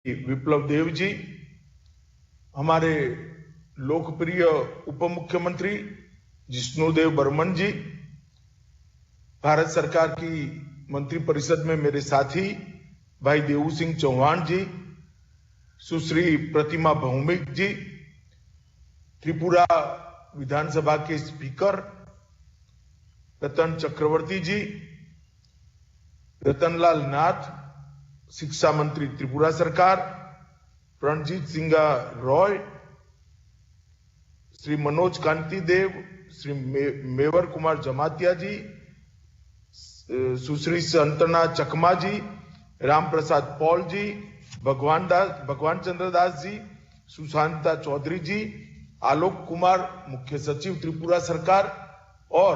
विप्लव देव जी, हमारे लोकप्रिय उप मुख्यमंत्री जिष्णुदेव बर्मन जी, भारत सरकार की मंत्रिपरिषद में मेरे साथी भाई देवू सिंह चौहान जी, सुश्री प्रतिमा भौमिक जी, त्रिपुरा विधानसभा के स्पीकर रतन चक्रवर्ती जी, रतनलाल नाथ, शिक्षा मंत्री त्रिपुरा सरकार, प्रणजीत सिंह रॉय, श्री मनोज कांति देव, श्री मेवर कुमार जमातिया जी, सुश्री संतना चकमा जी, राम प्रसाद पॉल जी, भगवान चंद्र दास जी, सुशांता चौधरी जी, आलोक कुमार मुख्य सचिव त्रिपुरा सरकार और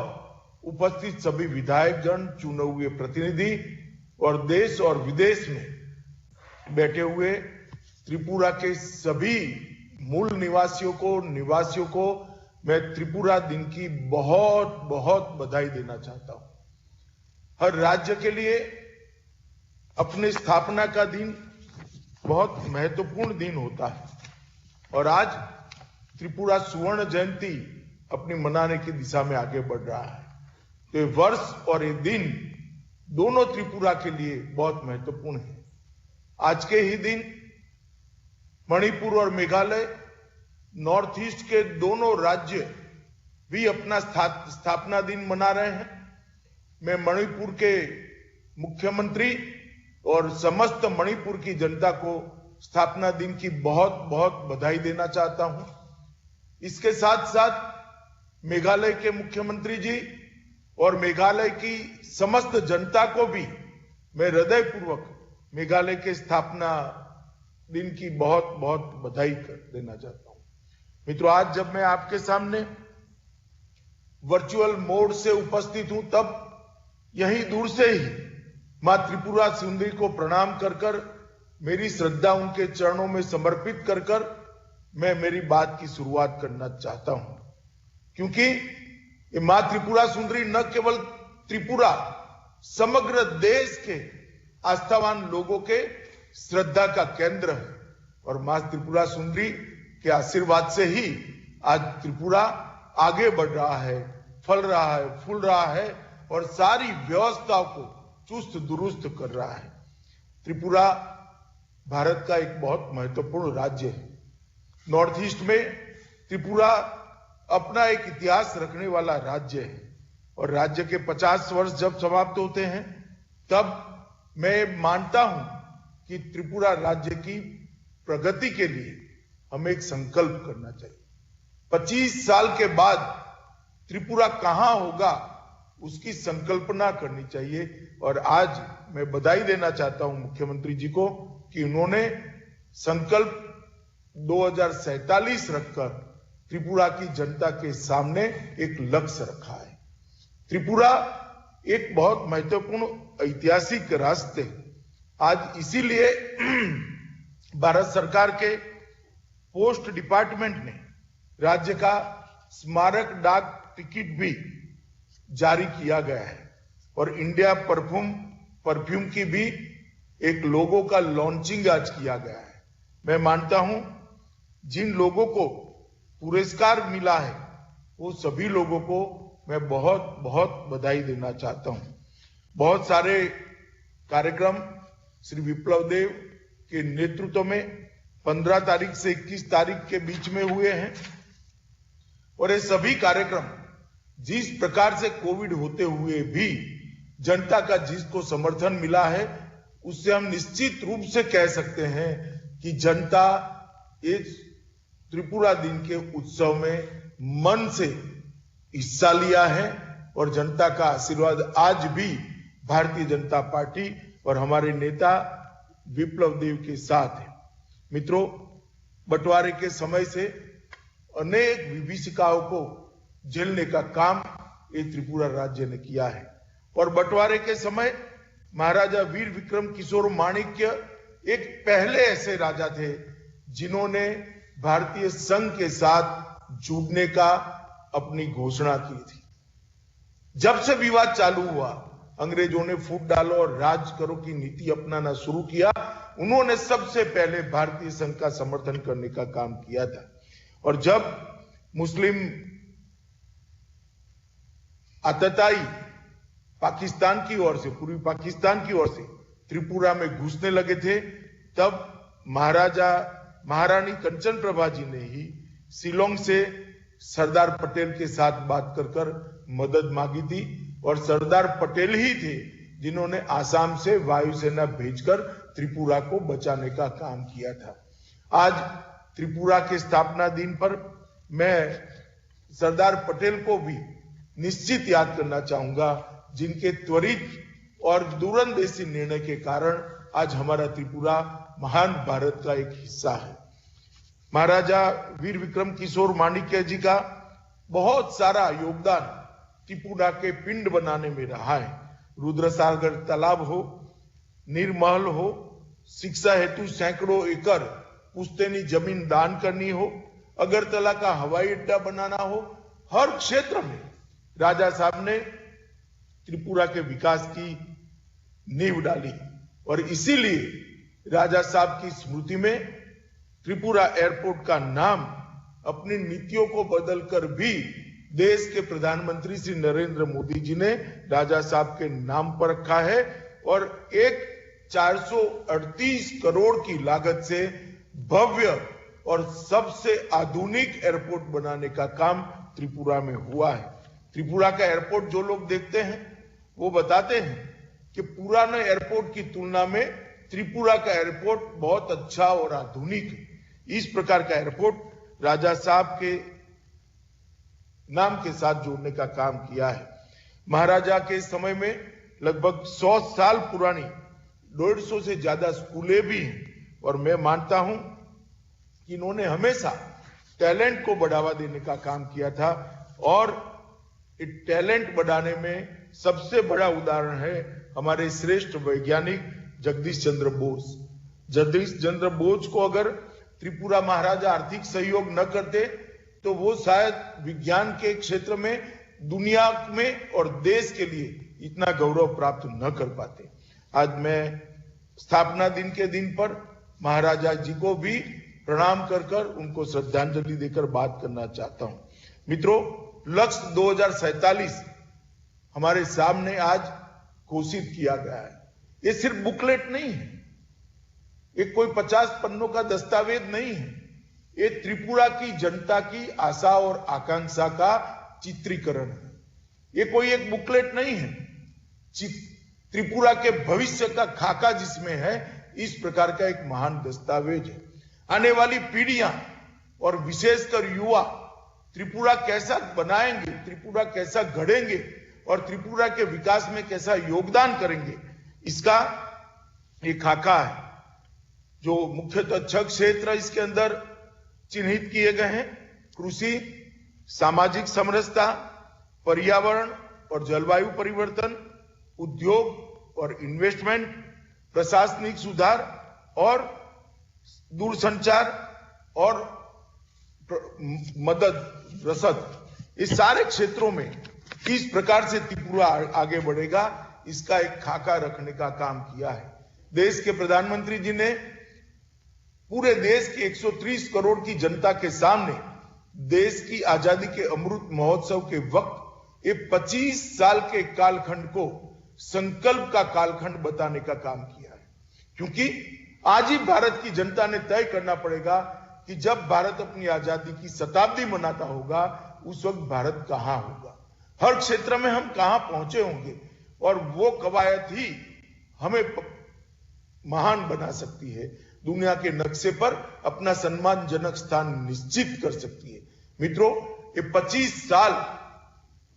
उपस्थित सभी विधायकगण, चुने हुए प्रतिनिधि और देश और विदेश में बैठे हुए त्रिपुरा के सभी मूल निवासियों को मैं त्रिपुरा दिन की बहुत बहुत बधाई देना चाहता हूं। हर राज्य के लिए अपने स्थापना का दिन बहुत महत्वपूर्ण दिन होता है और आज त्रिपुरा सुवर्ण जयंती अपनी मनाने की दिशा में आगे बढ़ रहा है। तो ये वर्ष और ये दिन दोनों त्रिपुरा के लिए बहुत महत्वपूर्ण है। आज के ही दिन मणिपुर और मेघालय, नॉर्थ ईस्ट के दोनों राज्य भी अपना स्थापना दिन मना रहे हैं। मैं मणिपुर के मुख्यमंत्री और समस्त मणिपुर की जनता को स्थापना दिन की बहुत बहुत बधाई देना चाहता हूं। इसके साथ साथ मेघालय के मुख्यमंत्री जी और मेघालय की समस्त जनता को भी मैं हृदयपूर्वक मेघालय के स्थापना दिन की बहुत बहुत बधाई देना चाहता हूं। मित्रों, आज जब मैं आपके सामने वर्चुअल मोड से उपस्थित हूं, तब यहीं दूर से ही मां त्रिपुरा सुंदरी को प्रणाम कर कर, मेरी श्रद्धा उनके चरणों में समर्पित कर कर मैं मेरी बात की शुरुआत करना चाहता हूं। क्योंकि ये मां त्रिपुरा सुंदरी न केवल त्रिपुरा, समग्र देश के आस्थावान लोगों के श्रद्धा का केंद्र है और मां त्रिपुरा सुंदरी के आशीर्वाद से ही आज त्रिपुरा आगे बढ़ रहा है, फल रहा है, फूल रहा है और सारी व्यवस्थाओं को चुस्त दुरुस्त कर रहा है। त्रिपुरा भारत का एक बहुत महत्वपूर्ण राज्य है। नॉर्थ ईस्ट में त्रिपुरा अपना एक इतिहास रखने वाला राज्य है और राज्य के 50 वर्ष जब समाप्त होते हैं, तब मैं मानता हूं कि त्रिपुरा राज्य की प्रगति के लिए हमें एक संकल्प करना चाहिए। 25 साल के बाद त्रिपुरा कहां होगा, उसकी संकल्पना करनी चाहिए और आज मैं बधाई देना चाहता हूं मुख्यमंत्री जी को कि उन्होंने संकल्प 2047 रखकर त्रिपुरा की जनता के सामने एक लक्ष्य रखा है। त्रिपुरा एक बहुत महत्वपूर्ण ऐतिहासिक रास्ते, आज इसीलिए भारत सरकार के पोस्ट डिपार्टमेंट ने राज्य का स्मारक डाक टिकट भी जारी किया गया है और इंडिया परफ्यूम की भी एक लोगो का लॉन्चिंग आज किया गया है। मैं मानता हूं जिन लोगों को पुरस्कार मिला है वो सभी लोगों को मैं बहुत बहुत बधाई देना चाहता हूं। बहुत सारे कार्यक्रम श्री विप्लव देव के नेतृत्व में 15 तारीख से 21 तारीख के बीच में हुए हैं और ये सभी कार्यक्रम जिस प्रकार से कोविड होते हुए भी जनता का जिसको समर्थन मिला है, उससे हम निश्चित रूप से कह सकते हैं कि जनता इस त्रिपुरा दिन के उत्सव में मन से हिस्सा लिया है और जनता का आशीर्वाद आज भी भारतीय जनता पार्टी और हमारे नेता विप्लव देव के साथ है। मित्रों, बंटवारे के समय से अनेक विभीषिकाओं को झेलने का काम ये त्रिपुरा राज्य ने किया है और बंटवारे के समय महाराजा वीर विक्रम किशोर माणिक्य एक पहले ऐसे राजा थे जिन्होंने भारतीय संघ के साथ जुड़ने का अपनी घोषणा की थी। जब से विवाद चालू हुआ, अंग्रेजों ने फूट डालो और राज करो की नीति अपनाना शुरू किया, उन्होंने सबसे पहले भारतीय संघ का समर्थन करने का काम किया था। और जब मुस्लिम आतताई पाकिस्तान की ओर से, पूर्वी पाकिस्तान की ओर से त्रिपुरा में घुसने लगे थे, तब महारानी कंचन प्रभा जी ने ही शिलोंग से सरदार पटेल के साथ बात कर मदद मांगी थी। और सरदार पटेल ही थे जिन्होंने आसाम से वायुसेना भेजकर त्रिपुरा को बचाने का काम किया था। आज त्रिपुरा के स्थापना दिन पर मैं सरदार पटेल को भी निश्चित याद करना चाहूंगा, जिनके त्वरित और दूरंदेशी निर्णय के कारण आज हमारा त्रिपुरा महान भारत का एक हिस्सा है। महाराजा वीर विक्रम किशोर माणिक्य जी का बहुत सारा योगदान त्रिपुरा के पिंड बनाने में रहा है। रुद्रसागर तालाब हो, नीरमहल हो, शिक्षा हेतु सैकड़ों एकड़ पुश्तैनी जमीन दान करनी हो, अगरतला का हवाई अड्डा बनाना हो, हर क्षेत्र में राजा साहब ने त्रिपुरा के विकास की नींव डाली। और इसीलिए राजा साहब की स्मृति में त्रिपुरा एयरपोर्ट का नाम अपनी नीतियों को बदलकर भी देश के प्रधानमंत्री श्री नरेंद्र मोदी जी ने राजा साहब के नाम पर रखा है। और एक 438 करोड़ की लागत से भव्य और सबसे आधुनिक एयरपोर्ट बनाने का काम त्रिपुरा में हुआ है। त्रिपुरा का एयरपोर्ट जो लोग देखते हैं वो बताते हैं कि पुराने एयरपोर्ट की तुलना में त्रिपुरा का एयरपोर्ट बहुत अच्छा और आधुनिक है। इस प्रकार का एयरपोर्ट राजा साहब के नाम के साथ जोड़ने का काम किया है। महाराजा के समय में लगभग 100 साल पुरानी 150 से ज्यादा स्कूलें भी हैं। और मैं मानता हूं कि इन्होंने हमेशा टैलेंट को बढ़ावा देने का काम किया था। और टैलेंट बढ़ाने में सबसे बड़ा उदाहरण है हमारे श्रेष्ठ वैज्ञानिक जगदीश चंद्र बोस। जगदीश चंद्र बोस को अगर त्रिपुरा महाराजा आर्थिक सहयोग न करते तो वो शायद विज्ञान के क्षेत्र में दुनिया में और देश के लिए इतना गौरव प्राप्त न कर पाते। आज मैं स्थापना दिन के दिन पर महाराजा जी को भी प्रणाम कर उनको श्रद्धांजलि देकर बात करना चाहता हूं। मित्रों, लक्ष्य 2047 हमारे सामने आज घोषित किया गया है। ये सिर्फ बुकलेट नहीं है, ये कोई 50 पन्नों का दस्तावेज नहीं है। ये त्रिपुरा की जनता की आशा और आकांक्षा का चित्रीकरण है। ये कोई एक बुकलेट नहीं है, त्रिपुरा के भविष्य का खाका जिसमें है, इस प्रकार का एक महान दस्तावेज है। आने वाली पीढ़ियां और विशेषकर युवा त्रिपुरा कैसा बनाएंगे, त्रिपुरा कैसा गढ़ेंगे और त्रिपुरा के विकास में कैसा योगदान करेंगे, इसका एक खाका है। जो मुख्यतः 6 क्षेत्र इसके अंदर चिन्हित किए गए हैं: कृषि, सामाजिक समरसता, पर्यावरण और जलवायु परिवर्तन, उद्योग और इन्वेस्टमेंट, प्रशासनिक सुधार और दूरसंचार और मदद रसद। इस सारे क्षेत्रों में किस प्रकार से त्रिपुरा आगे बढ़ेगा, इसका एक खाका रखने का काम किया है। देश के प्रधानमंत्री जी ने पूरे देश की 130 करोड़ की जनता के सामने देश की आजादी के अमृत महोत्सव के वक्त ये 25 साल के कालखंड को संकल्प का कालखंड बताने का काम किया है। क्योंकि आज ही भारत की जनता ने तय करना पड़ेगा कि जब भारत अपनी आजादी की शताब्दी मनाता होगा उस वक्त भारत कहां होगा, हर क्षेत्र में हम कहां पहुंचे होंगे। और वो कवायद ही हमें महान बना सकती है, दुनिया के नक्शे पर अपना सम्मानजनक स्थान निश्चित कर सकती है। मित्रों, ये 25 साल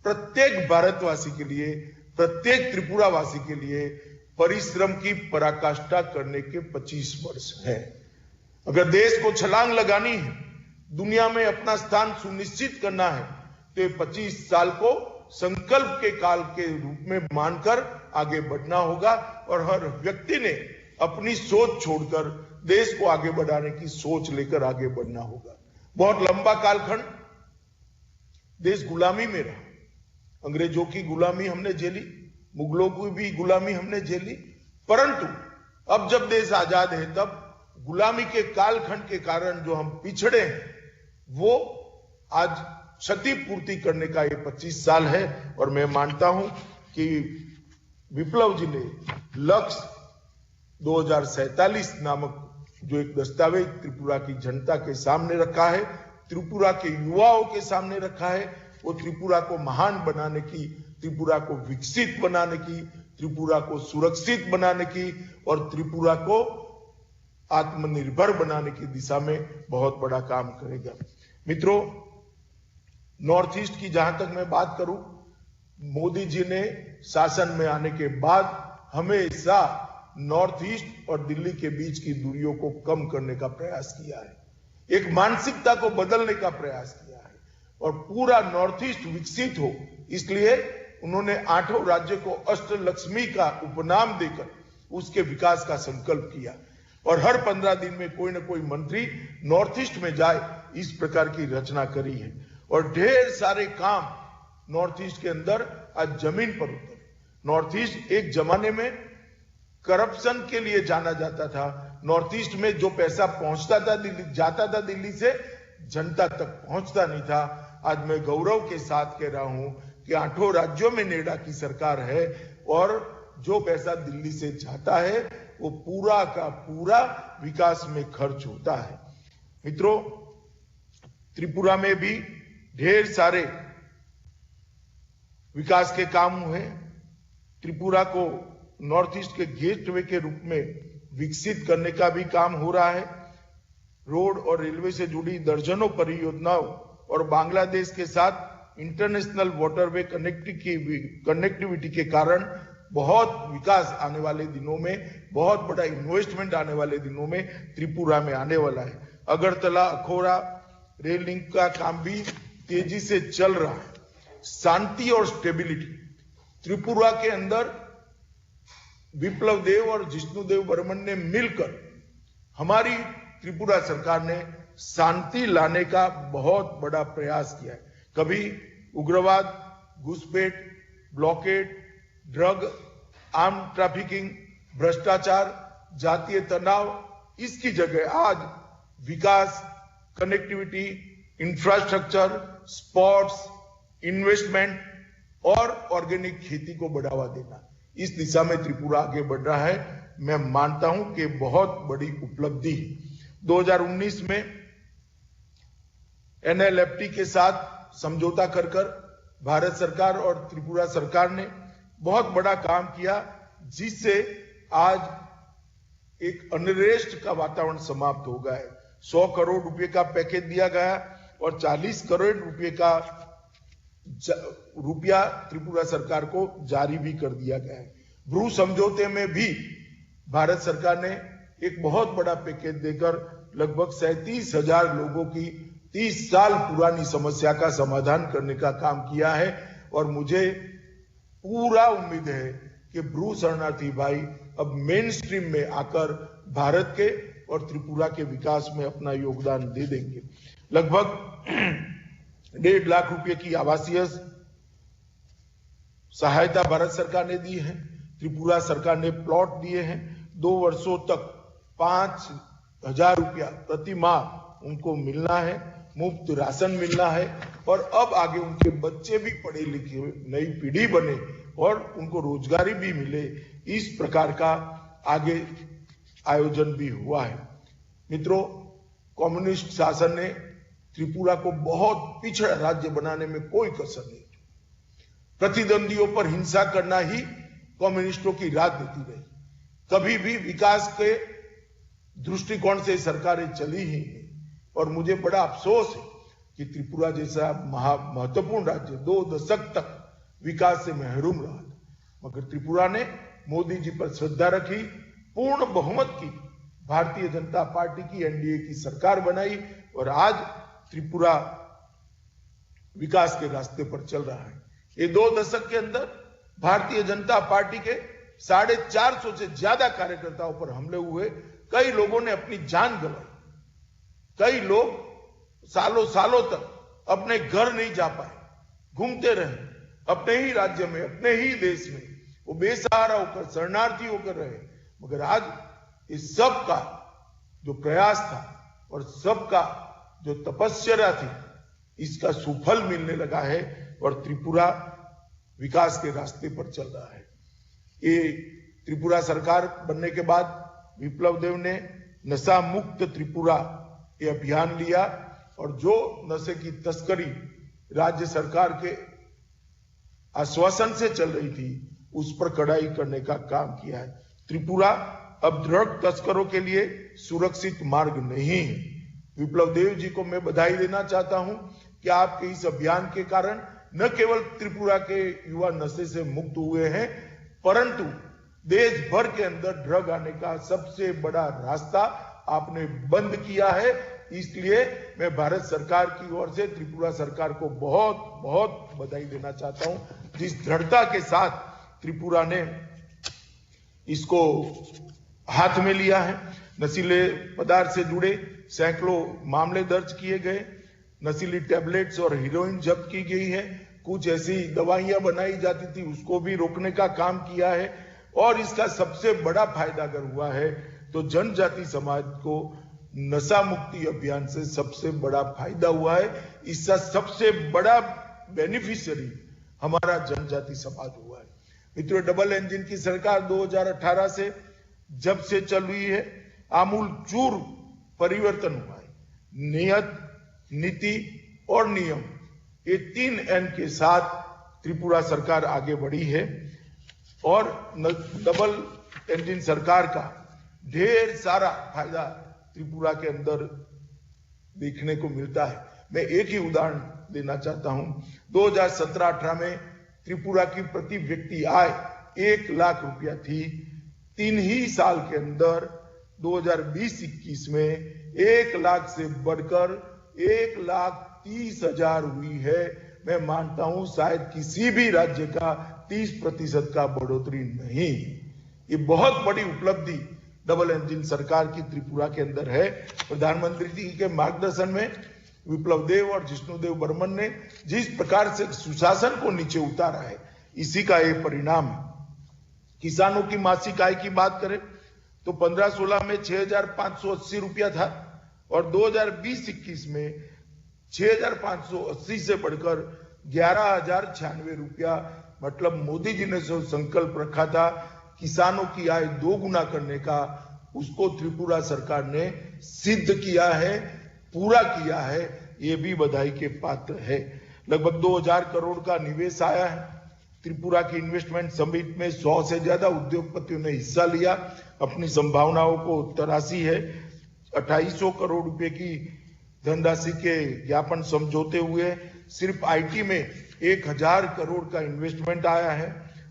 प्रत्येक भारतवासी के लिए, प्रत्येक त्रिपुरावासी के लिए परिश्रम की पराकाष्ठा करने के 25 वर्ष है। अगर देश को छलांग लगानी है, दुनिया में अपना स्थान सुनिश्चित करना है, तो 25 साल को संकल्प के काल के रूप में मानकर आगे बढ़ना होगा। और हर व्यक्ति ने अपनी सोच छोड़कर देश को आगे बढ़ाने की सोच लेकर आगे बढ़ना होगा। बहुत लंबा कालखंड देश गुलामी में रहा, अंग्रेजों की गुलामी हमने झेली, मुगलों की भी गुलामी हमने झेली, परंतु अब जब देश आजाद है तब गुलामी के कालखंड के कारण जो हम पिछड़े हैं वो आज क्षतिपूर्ति करने का ये 25 साल है। और मैं मानता हूं कि विप्लव जी ने लक्ष्य 2047 नामक जो एक दस्तावेज त्रिपुरा की जनता के सामने रखा है, त्रिपुरा के युवाओं के सामने रखा है, वो त्रिपुरा को महान बनाने की, त्रिपुरा को विकसित बनाने की, त्रिपुरा को सुरक्षित बनाने की और त्रिपुरा को आत्मनिर्भर बनाने की दिशा में बहुत बड़ा काम करेगा। मित्रों, नॉर्थ ईस्ट की जहां तक मैं बात करूं, मोदी जी ने शासन में आने के बाद हमेशा नॉर्थ ईस्ट और दिल्ली के बीच की दूरियों को कम करने का प्रयास किया है, एक मानसिकता को बदलने का प्रयास किया है और पूरा नॉर्थ ईस्ट विकसित हो, इसलिए उन्होंने 8 राज्य को अष्टलक्ष्मी का उपनाम देकर उसके विकास का संकल्प किया और हर 15 दिन में कोई न कोई मंत्री नॉर्थ ईस्ट में जाए, इस प्रकार की रचना करी है और ढेर सारे काम नॉर्थ ईस्ट के अंदर आज जमीन पर उतरे। नॉर्थ ईस्ट एक जमाने में करप्शन के लिए जाना जाता था, नॉर्थ ईस्ट में जो पैसा पहुंचता था दिल्ली, जाता था दिल्ली से, जनता तक पहुंचता नहीं था। आज मैं गौरव के साथ कह रहा हूं कि 8 राज्यों में नेडा की सरकार है और जो पैसा दिल्ली से जाता है वो पूरा का पूरा विकास में खर्च होता है। मित्रों, त्रिपुरा में भी ढेर सारे विकास के काम हुए। त्रिपुरा को नॉर्थ ईस्ट के गेटवे के रूप में विकसित करने का भी काम हो रहा है। रोड और रेलवे से जुड़ी दर्जनों परियोजनाओं और बांग्लादेश के साथ इंटरनेशनल वाटरवे कनेक्टिविटी के कारण बहुत विकास आने वाले दिनों में, बहुत बड़ा इन्वेस्टमेंट आने वाले दिनों में त्रिपुरा में आने वाला है। अगरतला अखौरा रेल लिंक का काम भी तेजी से चल रहा है। शांति और स्टेबिलिटी, त्रिपुरा के अंदर विप्लव देव और जिष्णुदेव बर्मन ने मिलकर हमारी त्रिपुरा सरकार ने शांति लाने का बहुत बड़ा प्रयास किया है। कभी उग्रवाद, घुसपैठ, ब्लॉकेड, ड्रग, आर्म ट्रैफिकिंग, भ्रष्टाचार, जातीय तनाव, इसकी जगह आज विकास, कनेक्टिविटी, इंफ्रास्ट्रक्चर, स्पोर्ट्स, इन्वेस्टमेंट और ऑर्गेनिक खेती को बढ़ावा देना, इस दिशा में त्रिपुरा आगे बढ़ रहा है। मैं मानता हूं कि बहुत बड़ी उपलब्धि है। 2019 में NLFT के साथ समझौता कर भारत सरकार और त्रिपुरा सरकार ने बहुत बड़ा काम किया, जिससे आज एक अनरेस्ट का वातावरण समाप्त हो गया है। 100 करोड़ रुपए का पैकेज दिया गया और 40 करोड़ रुपए का रुपया त्रिपुरा सरकार को जारी भी कर दिया गया है। ब्रू समझौते में भी भारत सरकार ने एक बहुत बड़ा पैकेज देकर लगभग 37,000 लोगों की 30 साल पुरानी समस्या का समाधान करने का काम किया है और मुझे पूरा उम्मीद है कि ब्रू शरणार्थी भाई अब मेन स्ट्रीम में आकर भारत के और त्रिपुरा के विकास में अपना योगदान दे देंगे। लगभग 1.5 लाख रुपए की आवासीय सहायता भारत सरकार ने दी है। त्रिपुरा सरकार ने प्लॉट दिए हैं। 2 वर्षों तक 5,000 रुपया प्रति माह उनको मिलना है, मुफ्त राशन मिलना है और अब आगे उनके बच्चे भी पढ़े लिखे, नई पीढ़ी बने और उनको रोजगारी भी मिले, इस प्रकार का आगे आयोजन भी हुआ है। मित्रों, कम्युनिस्ट शासन ने त्रिपुरा को बहुत पिछड़ा राज्य बनाने में कोई कसर नहीं। प्रतिद्वंदियों पर हिंसा करना ही कम्युनिस्टों की राजनीति रही। कभी भी विकास के दृष्टिकोण से सरकारें चली ही नहीं और मुझे बड़ा अफसोस है कि त्रिपुरा जैसा महत्वपूर्ण राज्य 2 दशक तक विकास से महरूम रहा था, मगर त्रिपुरा ने मोदी जी पर श्रद्धा रखी, पूर्ण बहुमत की भारतीय जनता पार्टी की NDA की सरकार बनाई और आज त्रिपुरा विकास के रास्ते पर चल रहा है। ये 2 दशक के अंदर भारतीय जनता पार्टी के 450 से ज्यादा कार्यकर्ताओं पर हमले हुए, कई लोगों ने अपनी जान गंवाई, कई लोग सालों सालों तक अपने घर नहीं जा पाए, घूमते रहे अपने ही राज्य में, अपने ही देश में, वो बेसहारा होकर, शरणार्थी होकर रहे। मगर आज इस सब का जो प्रयास था और सबका जो तपस्या थी, इसका सुफल मिलने लगा है और त्रिपुरा विकास के रास्ते पर चल रहा है। ये त्रिपुरा सरकार बनने के बाद विप्लव देव ने नशा मुक्त त्रिपुरा ये अभियान लिया और जो नशे की तस्करी राज्य सरकार के आश्वासन से चल रही थी, उस पर कड़ाई करने का काम किया है। त्रिपुरा अब ड्रग तस्करों के लिए सुरक्षित मार्ग नहीं है। विप्लव देव जी को मैं बधाई देना चाहता हूं कि आपके इस अभियान के कारण न केवल त्रिपुरा के युवा नशे से मुक्त हुए हैं, परंतु देश भर के अंदर ड्रग आने का सबसे बड़ा रास्ता आपने बंद किया है। इसलिए मैं भारत सरकार की ओर से त्रिपुरा सरकार को बहुत बहुत बधाई देना चाहता हूं, जिस दृढ़ता के साथ त्रिपुरा ने इसको हाथ में लिया है। नशीले पदार्थ से जुड़े सैकड़ों मामले दर्ज किए गए, नशीली टैबलेट्स और हीरोइन जब्त की गई है, कुछ ऐसी दवाइयां बनाई जाती थी उसको भी रोकने का काम किया है। और इसका सबसे बड़ा फायदा अगर हुआ है तो जनजाति समाज को नशा मुक्ति अभियान से सबसे बड़ा फायदा हुआ है। इसका सबसे बड़ा बेनिफिशियरी हमारा जनजाति समाज हुआ है। मित्रों, डबल इंजन की सरकार 2018 से जब से चल रही है, आमूल चूर परिवर्तन हुआ है। नियत, नीति और नियम, ये 3 N के साथ त्रिपुरा सरकार आगे बढ़ी है और डबल इंजन सरकार का ढेर सारा फायदा त्रिपुरा के अंदर देखने को मिलता है। मैं एक ही उदाहरण देना चाहता हूं। 2017-18 में त्रिपुरा की प्रति व्यक्ति आय 1 लाख रुपया थी। 3 ही साल के अंदर 2020-21 में 1 लाख से बढ़कर 1,30,000 हुई है। मैं मानता हूं शायद किसी भी राज्य का 30% का बढ़ोतरी नहीं। ये बहुत बड़ी उपलब्धि डबल इंजन सरकार की त्रिपुरा के अंदर है। प्रधानमंत्री जी के मार्गदर्शन में विप्लव देव और जिष्णुदेव बर्मन ने जिस प्रकार से सुशासन को नीचे उतारा है, इसी का ये परिणाम है। किसानों की मासिक आय की बात करें तो 15-16 में 6,580 रुपया था और 2020-21 में 6,580 से बढ़कर 11,096 रुपया। मतलब मोदी जी ने जो संकल्प रखा था किसानों की आय 2 गुना करने का, उसको त्रिपुरा सरकार ने सिद्ध किया है, पूरा किया है। ये भी बधाई के पात्र है। लगभग 2,000 करोड़ का निवेश आया है। त्रिपुरा की इन्वेस्टमेंट समिट में 100 से ज्यादा उद्योगपतियों ने हिस्सा लिया, अपनी संभावनाओं को तराशी है। 2,800 करोड़ रुपए की धनराशि के ज्ञापन समझौते हुए। सिर्फ आईटी में 1,000 करोड़ का इन्वेस्टमेंट आया है।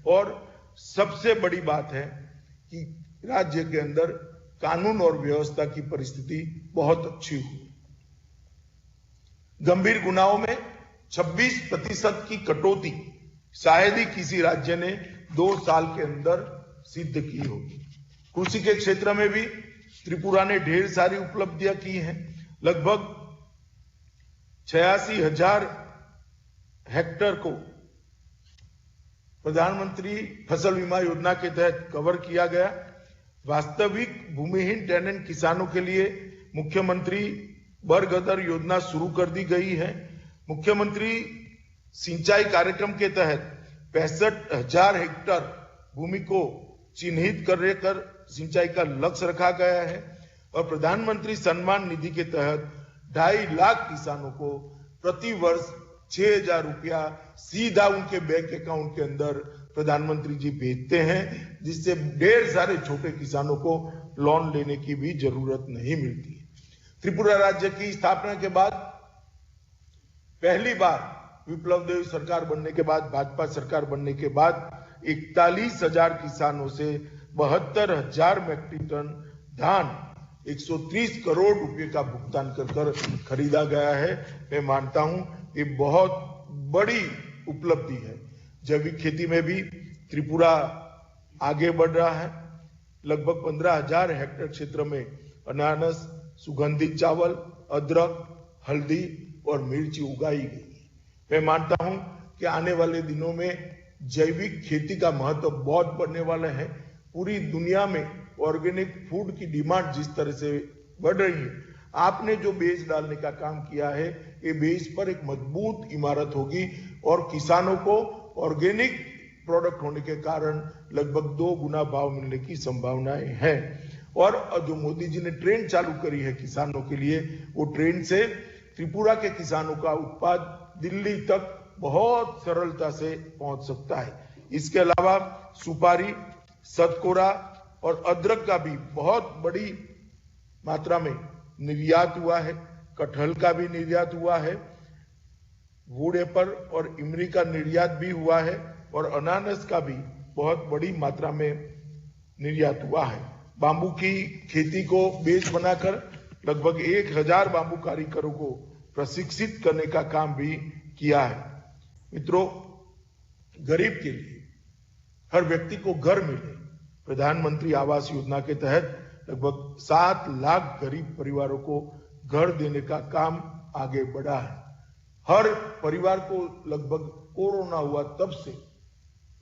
और सबसे बड़ी बात है कि राज्य के अंदर कानून और व्यवस्था की परिस्थिति बहुत अच्छी हुई। गंभीर गुनाहों में 26% की कटौती शायद ही किसी राज्य ने 2 साल के अंदर सिद्ध की होगी। कृषि के क्षेत्र में भी त्रिपुरा ने ढेर सारी उपलब्धियां की हैं। लगभग 86,000 हेक्टेयर को प्रधानमंत्री फसल बीमा योजना के तहत कवर किया गया। वास्तविक भूमिहीन टेनेंट किसानों के लिए मुख्यमंत्री बरगदर योजना शुरू कर दी गई है। मुख्यमंत्री सिंचाई कार्यक्रम के तहत 65,000 हेक्टेयर भूमि को चिन्हित कर सिंचाई का लक्ष्य रखा गया है। और प्रधानमंत्री सम्मान निधि के तहत 2.5 लाख किसानों को प्रति वर्ष 6,000 रुपया सीधा उनके बैंक अकाउंट के अंदर प्रधानमंत्री जी भेजते हैं, जिससे ढेर सारे छोटे किसानों को लोन लेने की भी जरूरत नहीं मिलती है। त्रिपुरा राज्य की स्थापना के बाद पहली बार विप्लव देव सरकार बनने के बाद, भाजपा सरकार बनने के बाद 41,000 किसानों से 72,000 मैट्रिक टन धान 130 करोड़ रुपए का भुगतान कर खरीदा गया है। मैं मानता हूं ये बहुत बड़ी उपलब्धि है। जैविक खेती में भी त्रिपुरा आगे बढ़ रहा है। लगभग 15,000 हेक्टेयर क्षेत्र में अनानास, सुगंधित चावल, अदरक, हल्दी और मिर्ची उगाई गई। मैं मानता हूं कि आने वाले दिनों में जैविक खेती का महत्व बहुत बढ़ने वाला है। पूरी दुनिया में ऑर्गेनिक फूड की डिमांड जिस तरह से बढ़ रही है, आपने जो बेस डालने का काम किया है, ये बेस पर एक मजबूत इमारत होगी और किसानों को ऑर्गेनिक प्रोडक्ट होने के कारण लगभग 2 गुना भाव मिलने की संभावनाएं हैं। और जो मोदी जी ने ट्रेन चालू करी है किसानों के लिए, वो ट्रेन से त्रिपुरा के किसानों का उत्पाद दिल्ली तक बहुत सरलता से पहुंच सकता है। इसके अलावा सुपारी, सतकोरा और अदरक का भी बहुत बड़ी मात्रा में निर्यात हुआ है। कटहल का भी निर्यात हुआ है, वुड एप्पल और इमली का निर्यात भी हुआ है और अनानास का भी बहुत बड़ी मात्रा में निर्यात हुआ है। बांबू की खेती को बेस बनाकर लगभग 1000 बांबू कारीगरों को प्रशिक्षित करने का काम भी किया है। मित्रों, गरीब के लिए हर व्यक्ति को घर मिले, प्रधानमंत्री आवास योजना के तहत लगभग 7 लाख गरीब परिवारों को घर देने का काम आगे बढ़ा है। हर परिवार को लगभग कोरोना हुआ तब से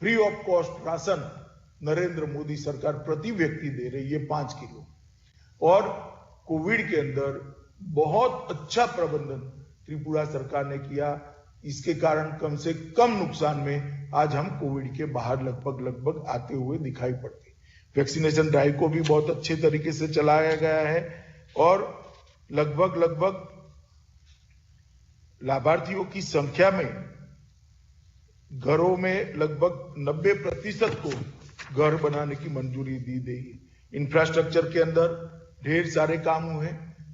free of cost ration Narendra Modi सरकार प्रति व्यक्ति दे रही है 5 किलो। और कोविड के अंदर बहुत अच्छा प्रबंधन त्रिपुरा सरकार ने किया। इसके कारण कम से कम नुकसान में आज हम कोविड के बाहर लगभग आते हुए दिखाई पड़ते। वैक्सीनेशन ड्राइव को भी बहुत अच्छे तरीके से चलाया गया है और लगभग लाभार्थियों की संख्या में घरों में लगभग 90% को घर बनाने की मंजूरी दी गई। इंफ्रास्ट्रक्चर के अंदर ढेर सारे काम हुए।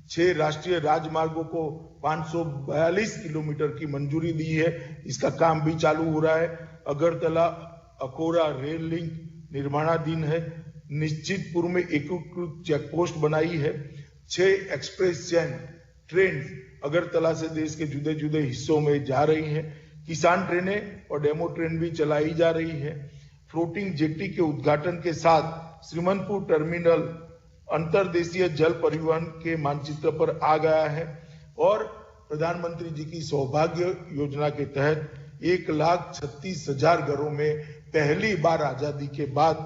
6 राष्ट्रीय राजमार्गों को 542 किलोमीटर की मंजूरी दी है, इसका काम भी चालू हो रहा है। अगरतला अकोला रेल लिंक निर्माणाधीन है। निश्चितपुर में एकीकृत चेकपोस्ट बनाई है। 6 एक्सप्रेस चैन ट्रेन अगरतला से देश के जुदे जुदे हिस्सों में जा रही हैं। किसान ट्रेनें और डेमो ट्रेन भी चलाई जा रही है। फ्लोटिंग जेट्टी के उद्घाटन के साथ श्रीमंतपुर टर्मिनल अंतर्देशीय जल परिवहन के मानचित्र पर आ गया है और प्रधानमंत्री जी की सौभाग्य योजना के तहत 1,36,000 घरों में पहली बार आजादी के बाद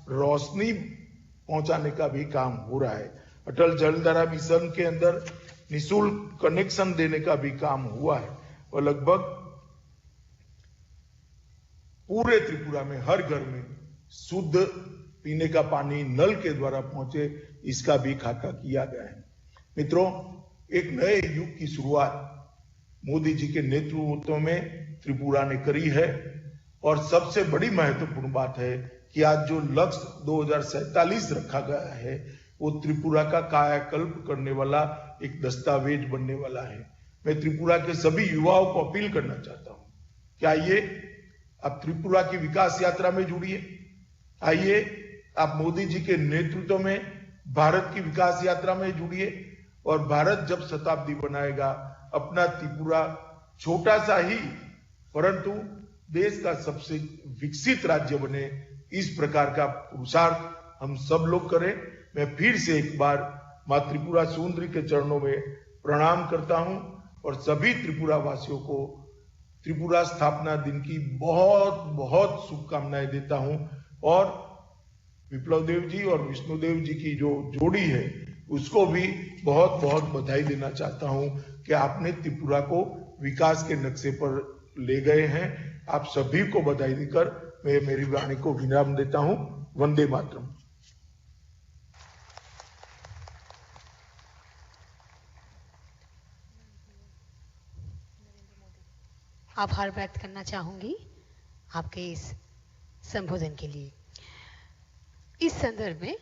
रोशनी पहुंचाने का भी काम हो रहा है। अटल जलधारा मिशन के अंदर निःशुल्क कनेक्शन देने का भी काम हुआ है और लगभग पूरे त्रिपुरा में हर घर में शुद्ध पीने का पानी नल के द्वारा पहुंचे, इसका भी खाका किया गया है। मित्रों, एक नए युग की शुरुआत मोदी जी के नेतृत्व में त्रिपुरा ने करी है और सबसे बड़ी महत्वपूर्ण बात है कि आज जो लक्ष्य 2047 रखा गया है, वो त्रिपुरा का कायाकल्प करने वाला एक दस्तावेज बनने वाला है। मैं त्रिपुरा के सभी युवाओं को अपील करना चाहता हूं कि आइए आप त्रिपुरा की विकास यात्रा में जुड़िए। आइए आप मोदी जी के नेतृत्व में भारत की विकास यात्रा में जुड़िए और भारत जब शताब्दी बनाएगा, अपना त्रिपुरा छोटा सा ही परंतु देश का सबसे विकसित राज्य बने, इस प्रकार का पुरुषार्थ हम सब लोग करें। मैं फिर से एक बार मां त्रिपुरा सुंदरी के चरणों में प्रणाम करता हूं और सभी त्रिपुरा वासियों को त्रिपुरा स्थापना दिन की बहुत बहुत शुभकामनाएं देता हूं और विप्लव देव जी और विष्णुदेव जी की जो जोड़ी है उसको भी बहुत बहुत बधाई देना चाहता हूं कि आपने त्रिपुरा को विकास के नक्शे पर ले गए हैं। आप सभी को बधाई देकर मैं मेरी वाणी को विराम देता हूं। वंदे मातरम। आभार व्यक्त करना चाहूंगी आपके इस संबोधन के लिए। इस संदर्भ में